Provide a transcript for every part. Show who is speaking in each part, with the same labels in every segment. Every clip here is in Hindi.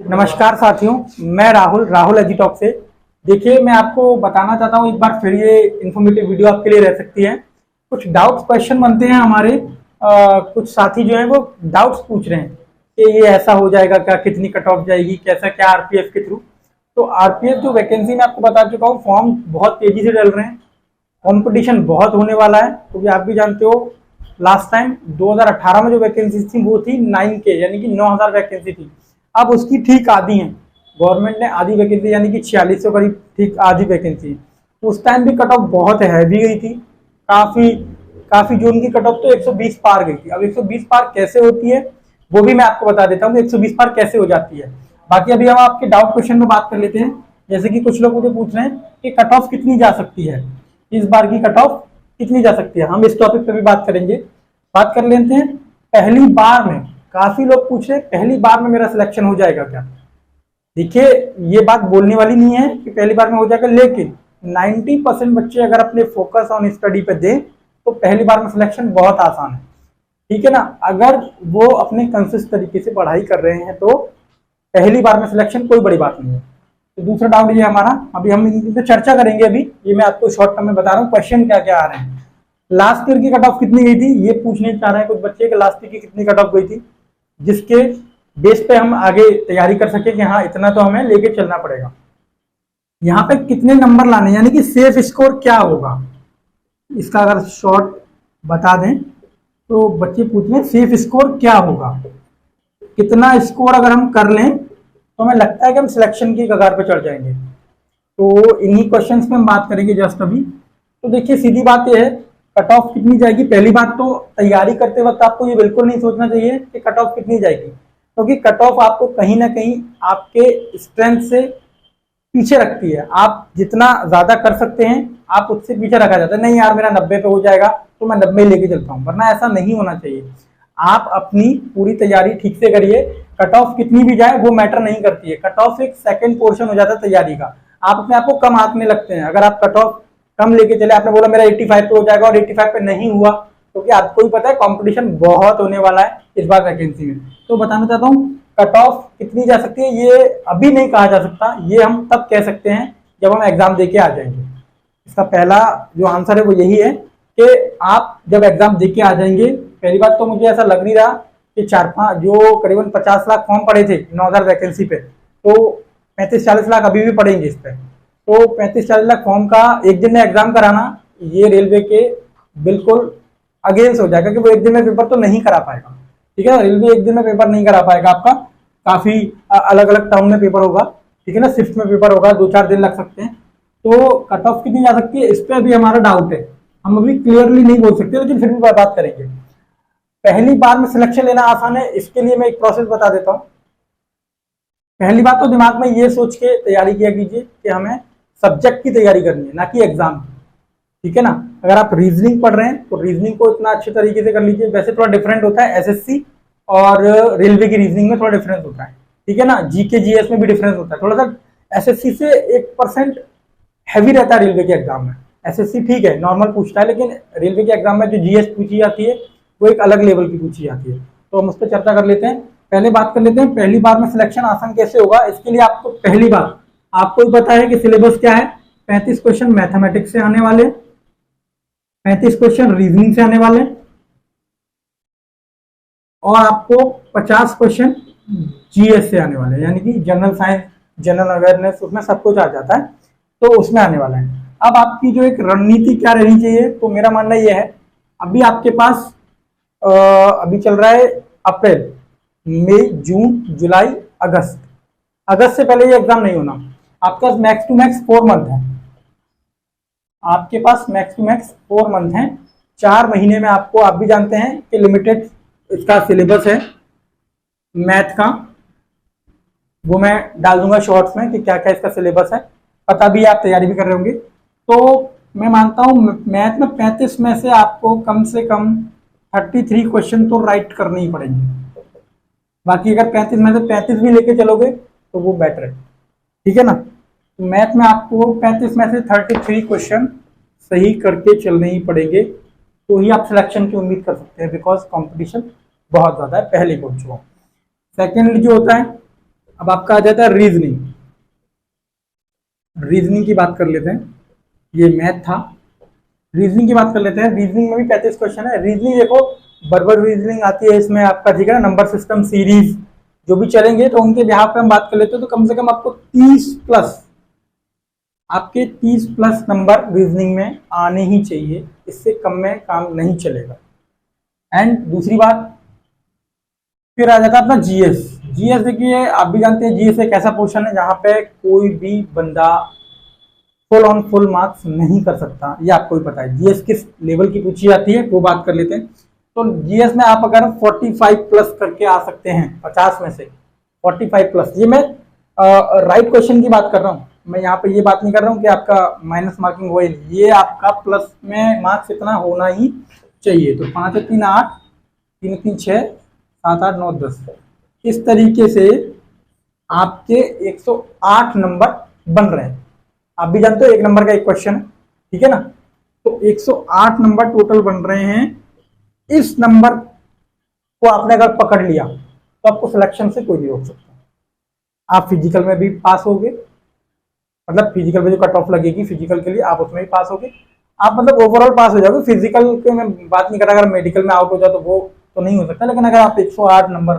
Speaker 1: नमस्कार साथियों, मैं राहुल एजिटॉक से। देखिए, मैं आपको बताना चाहता हूँ एक बार फिर, ये इन्फॉर्मेटिव वीडियो आपके लिए रह सकती है। कुछ डाउट्स क्वेश्चन बनते हैं हमारे, कुछ साथी जो है वो डाउट्स पूछ रहे हैं कि ये ऐसा हो जाएगा क्या, कितनी कट ऑफ जाएगी, कैसा क्या आरपीएफ के थ्रू। तो आरपीएफ जो वैकेंसी मैं आपको बता चुका हूँ, फॉर्म बहुत तेजी से डल रहे हैं, कंपटीशन बहुत होने वाला है। क्योंकि आप भी जानते हो, लास्ट टाइम 2018 में जो वैकेंसी थी वो थी 9K, यानी कि 9000 वैकेंसी थी। अब उसकी ठीक आधी है, गवर्नमेंट ने आधी वैकेंसी यानी कि 4600 करीब ठीक आधी वैकेंसी। उस टाइम भी कट ऑफ बहुत हैवी गई थी, काफी जून की कट ऑफ तो 120 पार गई थी। अब 120 पार कैसे होती है वो भी मैं आपको बता देता हूँ, 120 पार कैसे हो जाती है। बाकी अभी हम आपके डाउट क्वेश्चन में बात कर लेते हैं। जैसे कि कुछ लोग मुझे पूछ रहे हैं कि कट ऑफ कितनी जा सकती है, इस बार की कट ऑफ कितनी जा सकती है। हम इस टॉपिक पे भी बात करेंगे। बात कर लेते हैं पहली बार में। काफी लोग पूछ रहे हैं पहली बार में मेरा सिलेक्शन हो जाएगा क्या। देखिए, ये बात बोलने वाली नहीं है कि पहली बार में हो जाएगा, लेकिन 90% बच्चे अगर अपने फोकस ऑन स्टडी पे दें तो पहली बार में सिलेक्शन बहुत आसान है। ठीक है ना, अगर वो अपने कंसिस्टेंट तरीके से पढ़ाई कर रहे हैं तो पहली बार में सिलेक्शन कोई बड़ी बात नहीं है। तो दूसरा डाउट ये हमारा, अभी हम इन पे चर्चा करेंगे। अभी ये मैं आपको शॉर्ट टर्म में बता रहा हूँ क्वेश्चन क्या क्या आ रहे हैं। लास्ट ईयर की कट ऑफ कितनी गई थी ये पूछने चाह रहे हैं कुछ बच्चे कि लास्ट ईयर की कितनी कट ऑफ गई थी, जिसके बेस पे हम आगे तैयारी कर सके कि हाँ इतना तो हमें लेके चलना पड़ेगा। यहाँ पे कितने नंबर लाने, यानी कि सेफ स्कोर क्या होगा, इसका अगर शॉर्ट बता दें तो बच्चे पूछ रहे हैं सेफ स्कोर क्या होगा। कितना स्कोर अगर हम कर लें तो हमें लगता है कि हम सिलेक्शन की कगार पर चढ़ जाएंगे। तो इन्हीं क्वेश्चंस पे हम बात करेंगे जस्ट अभी। तो देखिए, सीधी बात यह है, कट ऑफ कितनी जाएगी। पहली बात तो तैयारी करते वक्त आपको ये बिल्कुल नहीं सोचना चाहिए कि कट ऑफ कितनी जाएगी, क्योंकि कट ऑफ आपको कहीं ना कहीं आपके स्ट्रेंथ से पीछे रखती है। आप जितना ज्यादा कर सकते हैं आप उससे पीछे रखा जाता है। नहीं यार, मेरा 90 पे हो जाएगा तो मैं 90 लेके चलता हूँ, वरना ऐसा नहीं होना चाहिए। आप अपनी पूरी तैयारी ठीक से करिए। कट ऑफ कितनी भी जाए वो मैटर नहीं करती है। कट ऑफ एक सेकंड पोर्शन हो जाता है तैयारी का। आप अपने आप को कम आंकने लगते हैं। अगर आप कट ऑफ कम लेके चले, आपने बोला मेरा 85 पे हो जाएगा और 85 पे नहीं हुआ, क्योंकि आपको भी पता है कंपटीशन बहुत होने वाला है इस बार वैकेंसी में। तो बताना चाहता हूँ कट ऑफ कितनी जा सकती है ये अभी नहीं कहा जा सकता, ये हम तब कह सकते हैं जब हम एग्जाम देके आ जाएंगे। इसका पहला जो आंसर है वो यही है कि आप जब एग्जाम देके आ जाएंगे। पहली बात तो मुझे ऐसा लग नहीं रहा कि 4-5 जो करीबन 50 लाख फॉर्म पड़े थे 9000 वैकेंसी पे, तो 35-40 लाख अभी भी पड़ेंगे इस पे। तो 35-40 लाख फॉर्म का एक दिन में एग्जाम कराना ये रेलवे के बिल्कुल अगेंस्ट हो जाएगा कि वो एक दिन में पेपर तो नहीं करा पाएगा। ठीक है ना, रेलवे एक दिन में पेपर नहीं करा पाएगा आपका। काफी अलग अलग टाउन में पेपर होगा, ठीक है ना, शिफ्ट में पेपर होगा, 2-4 दिन लग सकते हैं। तो कट ऑफ कितनी जा सकती है इस पर अभी हमारा डाउट है, हम अभी क्लियरली नहीं बोल सकते, लेकिन फिर भी बात करेंगे। पहली बार में सिलेक्शन लेना आसान है, इसके लिए मैं एक प्रोसेस बता देता हूँ। पहली बात तो दिमाग में ये सोच के तैयारी किया कीजिए कि हमें सब्जेक्ट की तैयारी करनी है, ना कि एग्जाम की। ठीक है ना, अगर आप रीजनिंग पढ़ रहे हैं तो रीजनिंग को इतना अच्छे तरीके से कर लीजिए। वैसे थोड़ा डिफरेंट होता है, एसएससी और रेलवे की रीजनिंग में थोड़ा डिफरेंस होता है। ठीक है ना, जीके जीएस में भी डिफरेंस होता है। थोड़ा सा एसएससी से 1% हैवी रहता है रेलवे के एग्जाम में। एसएससी ठीक है, नॉर्मल पूछता है, लेकिन रेलवे के एग्जाम में जो जीएस पूछी जाती है वो एक अलग लेवल की पूछी जाती है। तो हम उस पर चर्चा कर लेते हैं। पहले बात कर लेते हैं पहली बार में सिलेक्शन आसान कैसे होगा। इसके लिए आपको पहली बार आपको ही पता है कि सिलेबस क्या है। 35 क्वेश्चन मैथमेटिक्स से आने वाले, 35 क्वेश्चन रीजनिंग से आने वाले, और आपको 50 क्वेश्चन जीएस से आने वाले हैं, यानी कि जनरल साइंस, जनरल अवेयरनेस, उसमें सब कुछ आ जाता है, तो उसमें आने वाला है। अब आपकी जो एक रणनीति क्या रहनी चाहिए, तो मेरा मानना यह है, अभी आपके पास अभी चल रहा है अप्रैल, मई, जून, जुलाई, अगस्त। अगस्त से पहले ये एग्जाम नहीं होना। आपके पास मैक्स टू मैक्स 4 मंथ है। आपके पास मैक्स टू मैक्स 4 मंथ है। 4 महीने में आपको, आप भी जानते हैं कि लिमिटेड इसका सिलेबस है मैथ का, वो मैं डाल दूंगा शॉर्ट्स में कि क्या क्या इसका सिलेबस है। पता भी, आप तैयारी भी कर रहे होंगे। तो मैं मानता हूं मैथ में 35 में से आपको कम से कम 33 क्वेश्चन तो राइट करने ही पड़ेंगे। बाकी अगर 35 में से 35 भी लेके चलोगे तो वो बेटर है। ठीक है ना, तो मैथ में आपको 35 में से 33 क्वेश्चन सही करके चलने ही पड़ेंगे, तो ही आप सिलेक्शन की उम्मीद कर सकते हैं, बिकॉज कंपटीशन बहुत ज़्यादा है, पहले बोल चुका हूँ। सेकेंडली जो होता है अब आपका आ जाता है रीजनिंग। रीजनिंग की बात कर लेते हैं, ये मैथ था। रीजनिंग की बात कर लेते हैं। रीजनिंग में भी 35 क्वेश्चन है। रीजनिंग देखो, बर्बर रीजनिंग आती है इसमें आपका, ठीक है ना, नंबर सिस्टम सीरीज जो भी चलेंगे, तो उनके यहाँ पे हम बात कर लेते हैं। तो कम से कम आपको 30 प्लस, आपके 30 प्लस नंबर रीजनिंग में आने ही चाहिए, इससे कम में काम नहीं चलेगा। एंड दूसरी बात, फिर आ जाता है अपना जीएस। जीएस देखिए, आप भी जानते हैं जीएस एक ऐसा पोर्शन है जहां पे कोई भी बंदा फुल ऑन फुल मार्क्स नहीं कर सकता, ये आपको भी पता है। जीएस किस लेवल की पूछी जाती है वो बात कर लेते हैं। तो जीएस में आप अगर 45 प्लस करके आ सकते हैं 50 में से 45 प्लस, ये मैं राइट क्वेश्चन की बात कर रहा हूँ। मैं यहाँ पे ये बात नहीं कर रहा हूँ कि आपका माइनस मार्किंग हो, ये आपका प्लस में मार्क्स इतना होना ही चाहिए। तो 5 और 3 8, 3 3 6 7 8 9 10, इस तरीके से आपके 108 नंबर बन रहे हैं। आप भी जानते हो एक नंबर का एक क्वेश्चन है, ठीक है ना। तो 108 नंबर टोटल बन रहे हैं। इस नंबर को आपने अगर पकड़ लिया तो आपको सिलेक्शन से कोई नहीं रोक सकता। आप फिजिकल में भी पास होगे, मतलब फिजिकल में जो कट ऑफ लगेगी फिजिकल के लिए, आप उसमें भी पास होगे। आप मतलब ओवरऑल पास हो जाओगे। फिजिकल के मैं बात नहीं कर रहा, अगर मेडिकल में आउट हो जाए तो वो तो नहीं हो सकता, लेकिन अगर आप 108 नंबर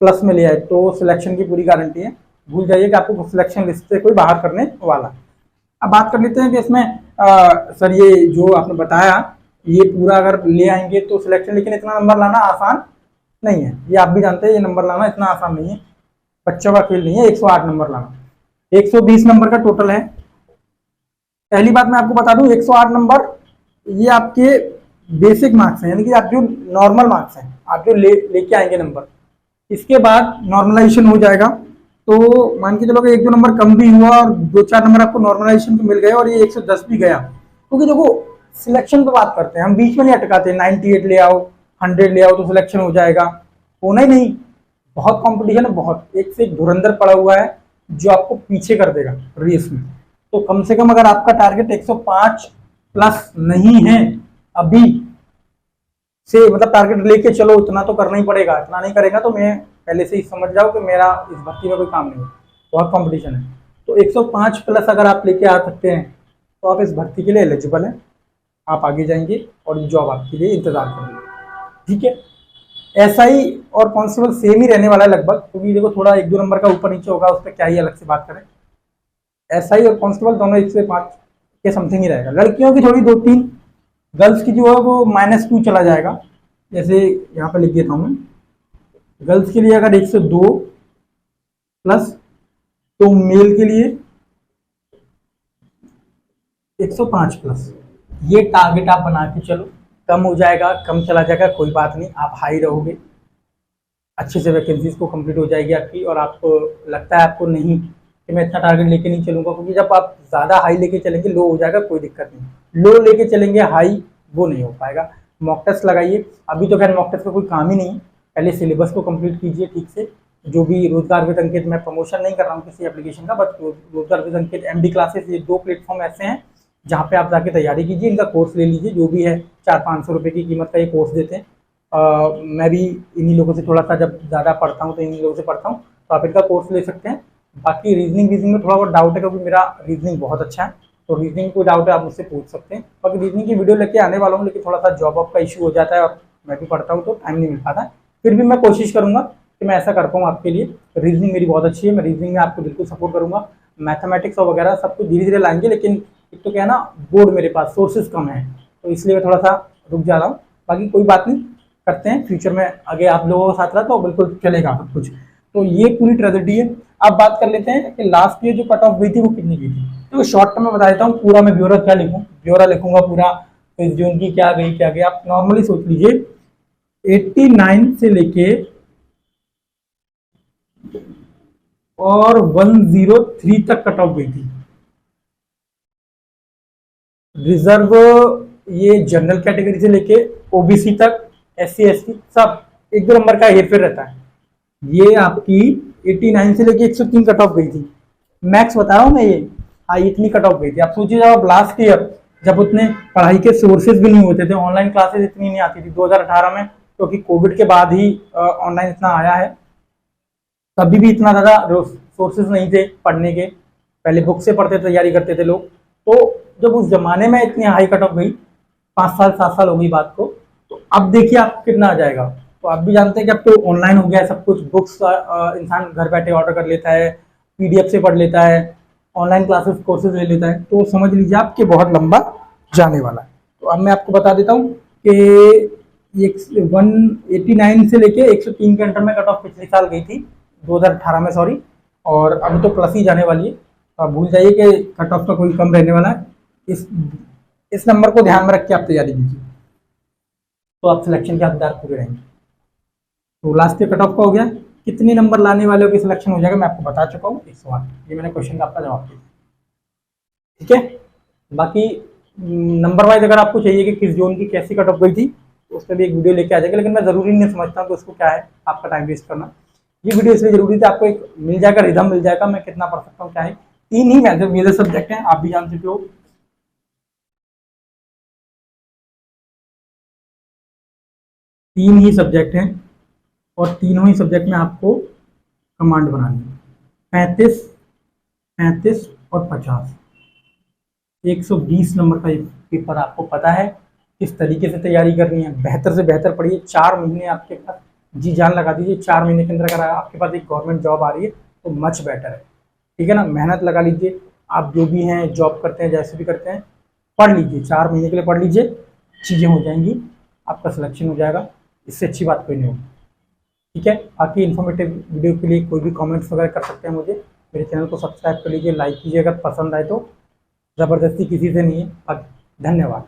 Speaker 1: प्लस में ले आए तो सिलेक्शन की पूरी गारंटी है। भूल जाइए कि आपको सिलेक्शन लिस्ट से कोई बाहर करने वाला। अब बात कर लेते हैं कि इसमें सर ये जो आपने बताया ये पूरा अगर ले आएंगे तो सिलेक्शन, लेकिन इतना नंबर लाना आसान नहीं है, ये आप भी जानते हैं। ये नंबर लाना इतना आसान नहीं है, बच्चों का खेल नहीं है 108 नंबर लाना। 120 नंबर का टोटल है। पहली बात मैं आपको बता दूं, 108 नंबर ये आपके बेसिक मार्क्स हैं, यानी कि आप जो नॉर्मल मार्क्स हैं, आप जो लेके आएंगे नंबर, इसके बाद नॉर्मलाइजेशन हो जाएगा। तो मान के चलो कि 1-2 नंबर कम भी हुआ और 2-4 नंबर आपको नॉर्मलाइजेशन पे मिल गए और ये 110 भी गया, क्योंकि देखो सिलेक्शन पे बात करते हैं हम, बीच में नहीं अटकाते। 98 ले आओ, 100 ले आओ तो सिलेक्शन हो जाएगा, होना ही नहीं। बहुत कंपटीशन है, बहुत, एक से एक धुरंधर पड़ा हुआ है जो आपको पीछे कर देगा रेस में। तो कम से कम अगर आपका टारगेट 105 प्लस नहीं है अभी से, मतलब टारगेट लेके चलो, इतना तो करना ही पड़ेगा। इतना नहीं करेगा तो मैं पहले से ही समझ जाओ कि मेरा इस भर्ती में कोई काम नहीं है, बहुत कंपटीशन है। तो 105 प्लस अगर आप लेके आ सकते हैं तो आप इस भर्ती के लिए एलिजिबल हैं, आप आगे जाएंगे और जॉब आपके लिए इंतजार करेंगे, ठीक है। एसआई और कांस्टेबल सेम ही रहने वाला है लगभग, क्योंकि देखो थोड़ा 1-2 नंबर का ऊपर नीचे होगा, उस पर क्या ही अलग से बात करें। एसआई और कांस्टेबल दोनों 105 के समथिंग ही रहेगा। लड़कियों की थोड़ी 2-3, गर्ल्स की जो है वो -2 चला जाएगा। जैसे यहाँ पे लिख देता हूँ मैं, गर्ल्स के लिए अगर 102 प्लस, तो मेल के लिए 105 प्लस, ये टारगेट आप बना के चलो। कम हो जाएगा, कम चला जाएगा, कोई बात नहीं, आप हाई रहोगे, अच्छे से वैकेंसीज को कंप्लीट हो जाएगी आपकी। और आपको लगता है आपको नहीं कि मैं इतना टारगेट लेके नहीं चलूंगा, क्योंकि जब आप ज़्यादा हाई लेके चलेंगे लो हो जाएगा, कोई दिक्कत नहीं। लो लेके चलेंगे हाई, वो नहीं हो पाएगा। मॉक टेस्ट लगाइए। अभी तो खैर मॉक टेस्ट का कोई काम ही नहीं है, पहले सिलेबस को कंप्लीट कीजिए ठीक से। जो भी रोजगार विद अंकित, मैं प्रमोशन नहीं कर रहा हूँ किसी एप्लीकेशन का, बट रोजगार विद अंकित, एमडी क्लासेस, ये 2 प्लेटफॉर्म ऐसे हैं जहाँ पे आप जाके तैयारी कीजिए, इनका कोर्स ले लीजिए। जो भी है 400-500 रुपये की कीमत का ये कोर्स देते हैं। मैं भी इन्हीं लोगों से थोड़ा सा, जब ज़्यादा पढ़ता हूँ तो इन्हीं लोगों से पढ़ता हूँ, तो आप इनका कोर्स ले सकते हैं। बाकी रीजनिंग में थोड़ा बहुत डाउट है, क्योंकि मेरा रीजनिंग बहुत अच्छा है, तो रीजनिंग को डाउट है आप मुझसे पूछ सकते हैं। बाकी रीजनिंग की वीडियो लेके आने वाला हूँ, लेकिन थोड़ा सा जॉब का इशू हो जाता है और मैं भी पढ़ता हूँ तो टाइम नहीं मिल पाता है। फिर भी मैं कोशिश करूँगा कि मैं ऐसा कर पाऊँ आपके लिए। रीजनिंग मेरी बहुत अच्छी है, मैं रीजनिंग में आपको बिल्कुल सपोर्ट करूँगा। मैथमेटिक्स और वगैरह सब कुछ धीरे धीरे लाएंगे, लेकिन एक तो क्या है ना, बोर्ड मेरे पास सोर्सेज कम है, तो इसलिए मैं थोड़ा सा रुक जा रहा हूँ। बाकी कोई बात नहीं, करते हैं फ्यूचर में आगे आप लोगों के साथ रहा तो बिल्कुल चलेगा सब कुछ। तो ये पूरी ट्रेजेडी है। अब बात कर लेते हैं कि लास्ट ईयर जो कट ऑफ गई थी वो कितनी गई थी। तो शॉर्ट टर्म में बता देता हूँ, पूरा मैं ब्यौरा क्या लिखूँ, ब्यौरा लिखूंगा पूरा, इस जून की क्या गई क्या गई। आप नॉर्मली सोच लीजिए 89 से लेके और 103 तक कट ऑफ गई थी। रिजर्व, ये जनरल कैटेगरी से लेके ओबीसी तक, SC ST सब 1-2 नंबर का हेरफेर रहता है। ये आपकी 89 से लेके 103 कट ऑफ गई थी। मैक्स बता रहा हूँ मैं ये, हाँ इतनी कट ऑफ गई थी। आप सोचिए जब लास्ट ईयर जब उतने पढ़ाई के सोर्सेज भी नहीं होते थे, ऑनलाइन क्लासेस इतनी नहीं आती थी 2018 में, क्योंकि कोविड के बाद ही ऑनलाइन इतना आया है। तभी भी इतना ज़्यादा सोर्सेज नहीं थे पढ़ने के, पहले बुक से पढ़ते तैयारी करते थे लोग। तो जब उस जमाने में इतनी हाई कट ऑफ गई, 5 साल 7 साल हो गई बात को, तो अब देखिए आप कितना आ जाएगा। तो आप भी जानते हैं कि अब तो ऑनलाइन हो गया है सब कुछ, बुक्स इंसान घर बैठे ऑर्डर कर लेता है, पीडीएफ से पढ़ लेता है, ऑनलाइन क्लासेस कोर्सेज ले लेता है। तो समझ लीजिए आप कि बहुत लंबा जाने वाला है। तो अब मैं आपको बता देता हूँ कि 189 से लेके 103 के अंडर में कट ऑफ पिछले साल गई थी, 2018 में, सॉरी। और अभी तो प्लस ही जाने वाली है। तो आप भूल जाइए कि कट ऑफ का कोई कम रहने वाला है। इस नंबर को ध्यान में रख के आप तैयारी कीजिए, तो आप सिलेक्शन के हकदार पूरे रहेंगे। तो लास्ट ईयर कट ऑफ का हो गया, कितने नंबर लाने वाले हो कि सिलेक्शन हो जाएगा मैं आपको बता चुका हूँ, 108। ये मैंने क्वेश्चन का आपका जवाब दिया, ठीक है। बाकी नंबर वाइज अगर आपको चाहिए कि किस जोन की कैसी कट ऑफ गई थी, तो उस पर भी एक वीडियो लेके आ जाएगा, लेकिन मैं ज़रूरी नहीं समझता हूँ कि उसको क्या है आपका टाइम वेस्ट करना। ये वीडियो इसलिए जरूरी थी, आपको एक मिल जाएगा, रिदम मिल जाएगा, मैं कितना पढ़ सकता हूँ क्या है। 3 ही मेजर सब्जेक्ट हैं, आप भी जान चुके हो। 3 ही सब्जेक्ट हैं और तीनों ही सब्जेक्ट में आपको कमांड बनानी है। 35, 35 और 50, 120 नंबर का पेपर आपको पता है किस तरीके से तैयारी करनी है। बेहतर से बेहतर पढ़िए, 4 महीने आपके पास जी जान लगा दीजिए। 4 महीने के अंदर अगर आपके पास एक गवर्नमेंट जॉब आ रही है तो मच बेटर है, ठीक है ना। मेहनत लगा लीजिए, आप जो भी हैं, जॉब करते हैं, जैसे भी करते हैं, पढ़ लीजिए, 4 महीने के लिए पढ़ लीजिए, चीज़ें हो जाएंगी, आपका सिलेक्शन हो जाएगा। इससे अच्छी बात कोई नहीं होगी, ठीक है। बाकी इन्फॉर्मेटिव वीडियो के लिए कोई भी कमेंट्स वगैरह कर सकते हैं मुझे। मेरे चैनल को सब्सक्राइब कर लीजिए, लाइक कीजिए अगर पसंद आए तो, ज़बरदस्ती किसी से नहीं है। धन्यवाद।